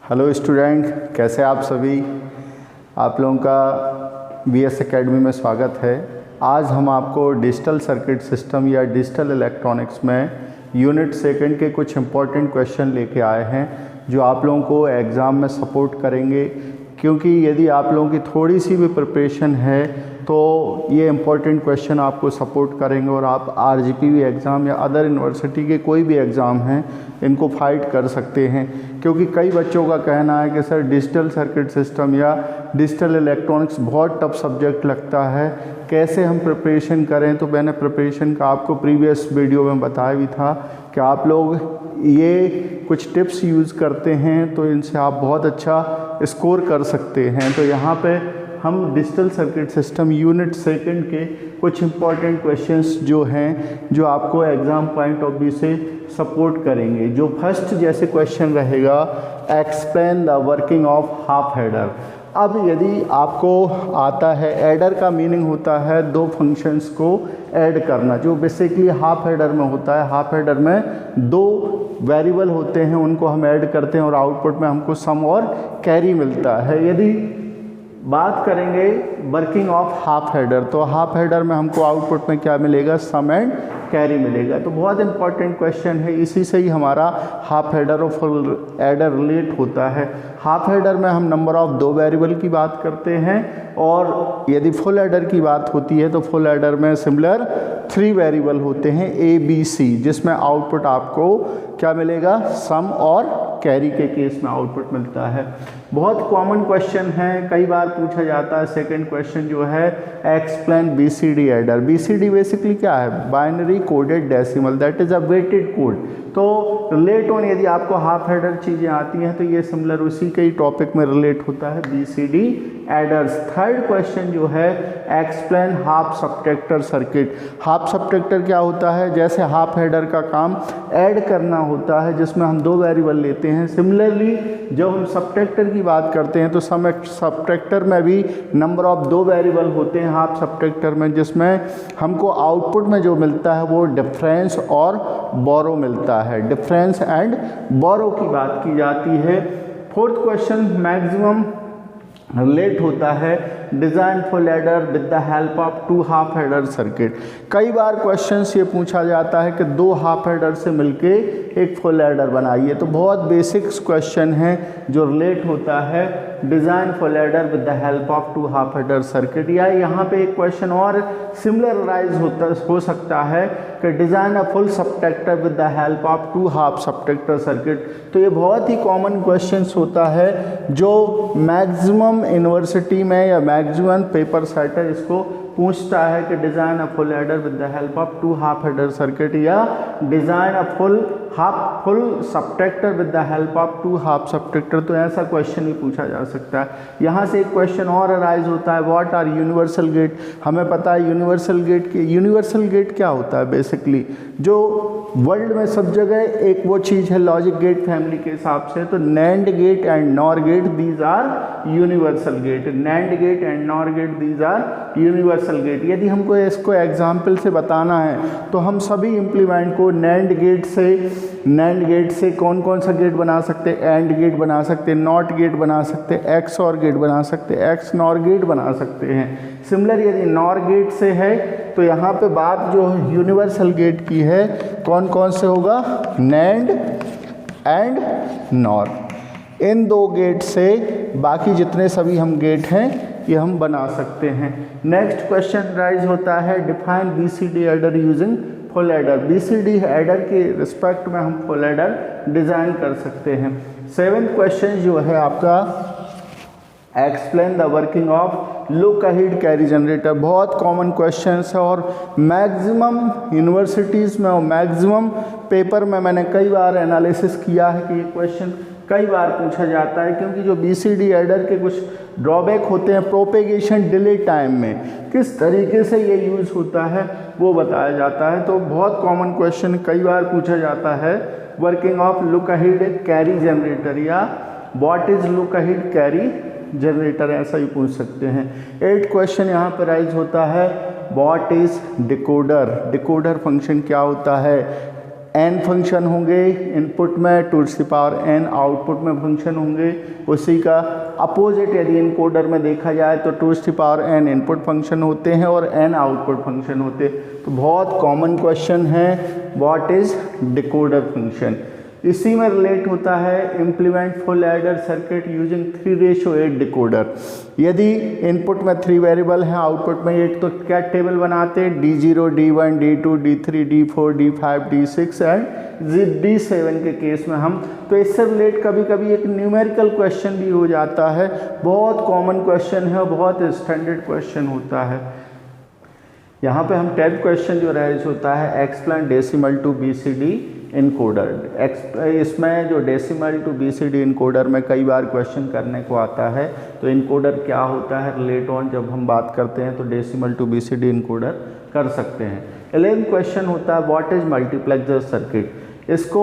Hello student, कैसे आप सभी। आप लोगों का VS एकेडमी में स्वागत है। आज हम आपको डिजिटल सर्किट सिस्टम या डिजिटल इलेक्ट्रॉनिक्स में यूनिट सेकंड के कुछ इम्पोर्टेंट क्वेश्चन लेके आए हैं जो आप लोगों को एग्ज़ाम में सपोर्ट करेंगे, क्योंकि यदि आप लोगों की थोड़ी सी भी प्रिपरेशन है तो ये इम्पोर्टेंट क्वेश्चन आपको सपोर्ट करेंगे और आप RGPV एग्ज़ाम या अदर यूनिवर्सिटी के कोई भी एग्ज़ाम हैं इनको फाइट कर सकते हैं। क्योंकि कई बच्चों का कहना है कि सर डिजिटल सर्किट सिस्टम या डिजिटल इलेक्ट्रॉनिक्स बहुत टफ सब्जेक्ट लगता है, कैसे हम प्रिपरेशन करें। तो मैंने प्रिपरेशन का आपको प्रीवियस वीडियो में बताया भी था कि आप लोग ये कुछ टिप्स यूज़ करते हैं तो इनसे आप बहुत अच्छा स्कोर कर सकते हैं। तो यहाँ पे हम digital circuit system unit second के कुछ इम्पॉर्टेंट क्वेश्चंस जो हैं जो आपको एग्ज़ाम पॉइंट ऑफ व्यू से सपोर्ट करेंगे। जो फर्स्ट जैसे क्वेश्चन रहेगा, explain the working of half header. अब यदि आपको आता है, एडर का मीनिंग होता है दो फंक्शंस को ऐड करना, जो बेसिकली हाफ हेडर में होता है। हाफ हेडर में दो वेरिएबल होते हैं, उनको हम ऐड करते हैं और आउटपुट में हमको सम और कैरी मिलता है। यदि बात करेंगे वर्किंग ऑफ हाफ हेडर, तो हाफ हेडर में हमको आउटपुट में क्या मिलेगा, सम एंड कैरी मिलेगा। तो बहुत इंपॉर्टेंट क्वेश्चन है, इसी से ही हमारा हाफ हेडर और फुल एडर रिलेट होता है। हाफ हेडर में हम नंबर ऑफ दो वेरिएबल की बात करते हैं और यदि फुल एडर की बात होती है तो फुल एडर में सिमिलर 3 वेरिएबल होते हैं ABC, जिसमें आउटपुट आपको क्या मिलेगा, सम और कैरी के केस में आउटपुट मिलता है। बहुत कॉमन क्वेश्चन है, कई बार पूछा जाता है। सेकंड क्वेश्चन जो है, explain BCD adder. BCD basically क्या है, binary coded decimal, that is a weighted code. तो रिलेट ऑन, यदि आपको हाफ हेडर चीज़ें आती हैं तो ये सिमिलर उसी के ही टॉपिक में रिलेट होता है, BCD एडर्स। थर्ड क्वेश्चन जो है, explain half subtractor circuit. Half subtractor क्या होता है, जैसे हाफ हेडर का काम ऐड करना होता है जिसमें हम दो वेरिएबल लेते हैं। सिमिलरली जब हम सबट्रैक्टर की बात करते हैं तो सबट्रैक्टर में भी नंबर ऑफ दो वेरिएबल होते हैं हाफ सबट्रैक्टर में, जिसमें हमको आउटपुट में जो मिलता है वो डिफरेंस और बोरो मिलता है। डिफरेंस एंड बोरो की बात की जाती है। फोर्थ क्वेश्चन, मैक्सिमम रिलेट होता है design full adder with the help of 2 half adder circuit. कई बार क्वेश्चंस ये पूछा जाता है कि 2 हाफ हेडर से मिलके एक फुल एडर बनाइए। तो बहुत बेसिक्स क्वेश्चन है जो रिलेट होता है design full adder with the help of 2 half adder circuit. या यहाँ पे एक क्वेश्चन और सिमिलर राइज हो सकता है कि design a full subtractor with the help of 2 half subtractor circuit. तो ये बहुत ही कॉमन क्वेश्चंस होता है जो मैक्सिमम यूनिवर्सिटी में या मैक्सिमम पेपर सेटर इसको पूछता है कि design a full adder with the help of 2 half adder circuit या design a full subtractor with the help of 2 half subtractor. तो ऐसा क्वेश्चन भी पूछा जा सकता है। यहाँ से एक क्वेश्चन और अराइज होता है, व्हाट आर यूनिवर्सल गेट। हमें पता है यूनिवर्सल गेट क्या होता है, बेसिकली जो वर्ल्ड में सब जगह एक वो चीज़ है लॉजिक गेट फैमिली के हिसाब से। तो NAND gate and NOR gate, these are universal gate. NAND gate and NOR gate, these are universal gate. यदि हमको इसको एग्जाम्पल से बताना है तो हम सभी इम्प्लीमेंट को नैंड गेट से कौन कौन सा गेट बना सकते हैं, एंड गेट बना सकते हैं, नॉट गेट बना सकते हैं, एक्स और गेट बना सकते हैं, एक्स नॉर गेट बना सकते हैं। सिमिलर यदि नॉर गेट से है तो यहाँ पे बात जो यूनिवर्सल गेट की है, कौन कौन से होगा, नैंड एंड नॉर। इन दो गेट से बाकी जितने सभी हम गेट हैं ये हम बना सकते हैं। नेक्स्ट क्वेश्चन राइज होता है, define BCD adder using full adder. BCD adder के रिस्पेक्ट में हम फुल एडर डिज़ाइन कर सकते हैं। 7th क्वेश्चन जो है आपका, explain the working of look ahead carry generator. बहुत कॉमन क्वेश्चन है और मैक्सिमम यूनिवर्सिटीज़ में और मैक्सिमम पेपर में मैंने कई बार एनालिसिस किया है कि ये क्वेश्चन कई बार पूछा जाता है, क्योंकि जो BCD एडर के कुछ ड्रॉबैक होते हैं प्रोपेगेशन डिले टाइम में, किस तरीके से ये यूज़ होता है वो बताया जाता है। तो बहुत कॉमन क्वेश्चन कई बार पूछा जाता है, working of look ahead carry generator या what is look ahead carry generator, ऐसा ही पूछ सकते हैं। 8th क्वेश्चन यहाँ पर राइज होता है, what is decoder. Decoder function क्या होता है, n फंक्शन होंगे इनपुट में, to the power n output में फंक्शन होंगे। उसी का अपोजिट यदि इनकोडर में देखा जाए तो to the power n input function होते हैं और n आउटपुट फंक्शन होते हैं। तो बहुत कॉमन क्वेश्चन है, व्हाट इज डिकोडर फंक्शन। इसी में रिलेट होता है implement full adder circuit using 3:8 decoder. यदि इनपुट में 3 वेरिएबल हैं, आउटपुट में 8, तो क्या टेबल बनाते हैं, D0, D1, D2, D3, D4, D5, D6 and D7 के केस में हम। तो इससे रिलेट कभी कभी एक न्यूमेरिकल क्वेश्चन भी हो जाता है, बहुत कॉमन क्वेश्चन है और बहुत स्टैंडर्ड क्वेश्चन होता है। यहाँ पे हम 10th क्वेश्चन जो राइज होता है, explain decimal to BCD encoder. इसमें जो डेसिमल टू BCD इनकोडर में कई बार क्वेश्चन करने को आता है, तो इनकोडर क्या होता है रिलेट ऑन जब हम बात करते हैं तो डेसिमल टू BCD इनकोडर कर सकते हैं। 11th क्वेश्चन होता है व्हाट इज मल्टीप्लेक्सर सर्किट। इसको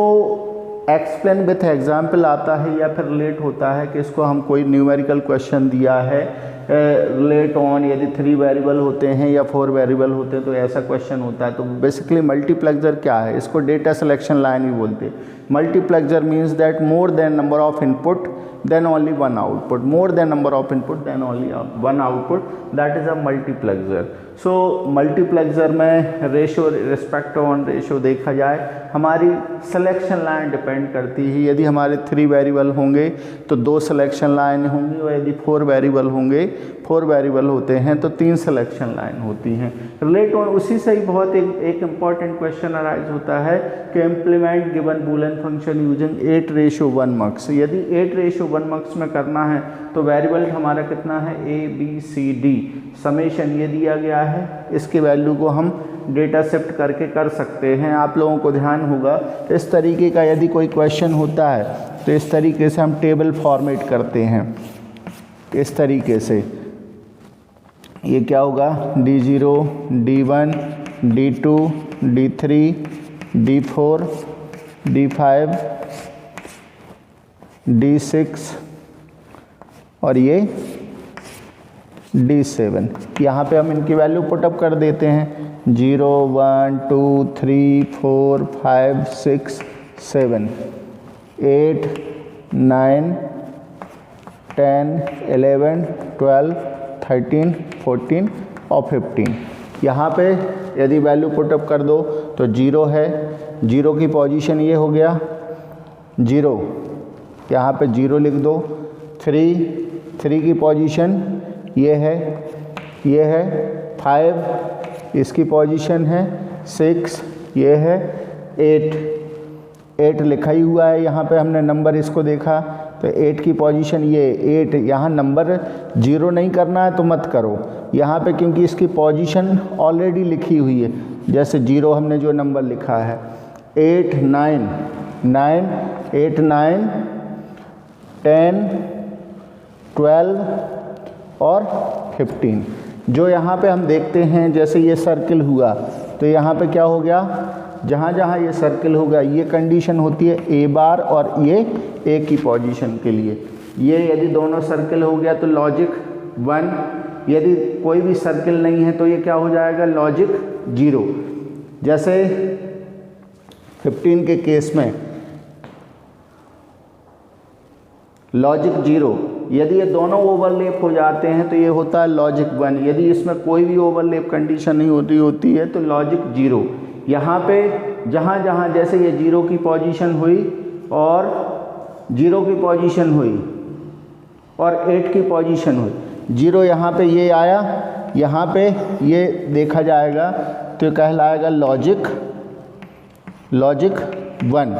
एक्सप्लेन विथ एग्जाम्पल आता है या फिर रिलेट होता है कि इसको हम कोई न्यूमेरिकल क्वेश्चन दिया है रिलेट ऑन, यदि 3 वेरिएबल होते हैं या 4 वेरिएबल होते हैं तो ऐसा क्वेश्चन होता है। तो बेसिकली मल्टीप्लेक्सर क्या है, इसको डेटा सिलेक्शन लाइन भी बोलते हैं। Multiplexer means that more than number of input then only one output, more than number of input then only one output, that is a multiplexer. So multiplexer में ratio, respect on ratio देखा जाए, हमारी selection line depend करती है। यदि हमारे 3 variable होंगे तो 2 सिलेक्शन लाइन होंगी, और यदि 4 वेरिएबल होंगे, 4 वेरिएबल होते हैं तो 3 सिलेक्शन लाइन होती हैं। रिलेट ऑन उसी से ही बहुत एक इम्पॉर्टेंट क्वेश्चन अराइज होता है कि implement given Boolean function using 8:1 मक्स। यदि 8:1 मक्स में करना है तो वेरिएबल हमारा कितना है, ABCD समेशन ये दिया गया है, इसकी वैल्यू को हम डेटा शिफ्ट करके कर सकते हैं। आप लोगों को ध्यान होगा इस तरीके का यदि कोई क्वेश्चन होता है तो इस तरीके से हम टेबल फॉर्मेट करते हैं। इस तरीके से ये क्या होगा, D0, D1, D2, D3, D4, D5, D6 और ये D7। यहाँ पे हम इनकी वैल्यू पुटअप कर देते हैं 0, 1, 2, 3, 4, 5, 6, 7, 8, 9, 10, 11, 12, 13, 14 और 15। यहाँ पे यदि वैल्यू पुटअप कर दो तो 0 है, 0 की पोजीशन ये हो गया 0, यहाँ पे 0 लिख दो। 3 की पोजीशन ये है 5 इसकी पोजीशन है, 6 ये है, 8 लिखा ही हुआ है। यहाँ पे हमने नंबर इसको देखा तो 8 की पोजीशन ये 8, यहाँ नंबर 0 नहीं करना है तो मत करो यहाँ पे, क्योंकि इसकी पोजीशन ऑलरेडी लिखी हुई है। जैसे 0 हमने जो नंबर लिखा है 8, 9, 8, 9, 10, 12 और 15। जो यहाँ पे हम देखते हैं जैसे ये सर्किल हुआ तो यहाँ पे क्या हो गया, जहाँ जहाँ ये सर्किल होगा ये कंडीशन होती है A बार और ये A की पोजीशन के लिए। ये यदि दोनों सर्किल हो गया तो लॉजिक 1, यदि कोई भी सर्किल नहीं है तो ये क्या हो जाएगा, लॉजिक 0। जैसे 15 के केस में लॉजिक 0, यदि ये दोनों ओवरलैप हो जाते हैं तो ये होता है लॉजिक 1। यदि इसमें कोई भी ओवरलैप कंडीशन नहीं होती है तो लॉजिक 0। यहाँ पे जहाँ जहाँ जैसे ये 0 की पोजीशन हुई और 0 की पोजीशन हुई और 8 की पोजीशन हुई, 0 यहाँ पे ये आया, यहाँ पे ये देखा जाएगा तो कहलाएगा लॉजिक 1,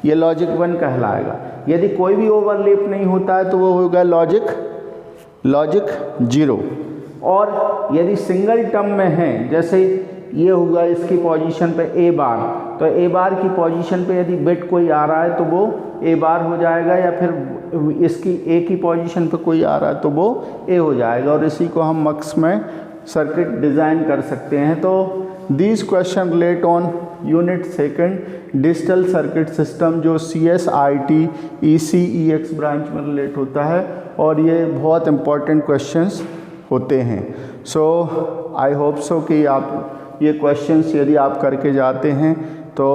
ये लॉजिक 1 कहलाएगा। यदि कोई भी ओवरलैप नहीं होता है तो वो होगा लॉजिक 0। और यदि सिंगल टर्म में है, जैसे ये होगा इसकी पोजीशन पे A बार, तो A बार की पोजीशन पे यदि बिट कोई आ रहा है तो वो A बार हो जाएगा, या फिर इसकी A की पोजीशन पे कोई आ रहा है तो वो A हो जाएगा। और इसी को हम मक्स में सर्किट डिज़ाइन कर सकते हैं। तो this question relate on unit 2 digital circuit system, जो CSIT ECEX ब्रांच में रिलेट होता है, और ये बहुत इम्पॉर्टेंट क्वेश्चंस होते हैं। सो आई होप सो कि आप ये क्वेश्चंस यदि आप करके जाते हैं तो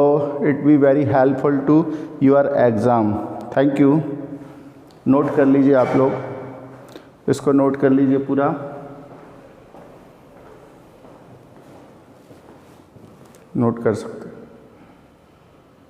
it be very helpful to your exam. Thank you. Note कर लीजिए आप लोग, इसको नोट कर लीजिए पूरा। नोट कर सकते हैं।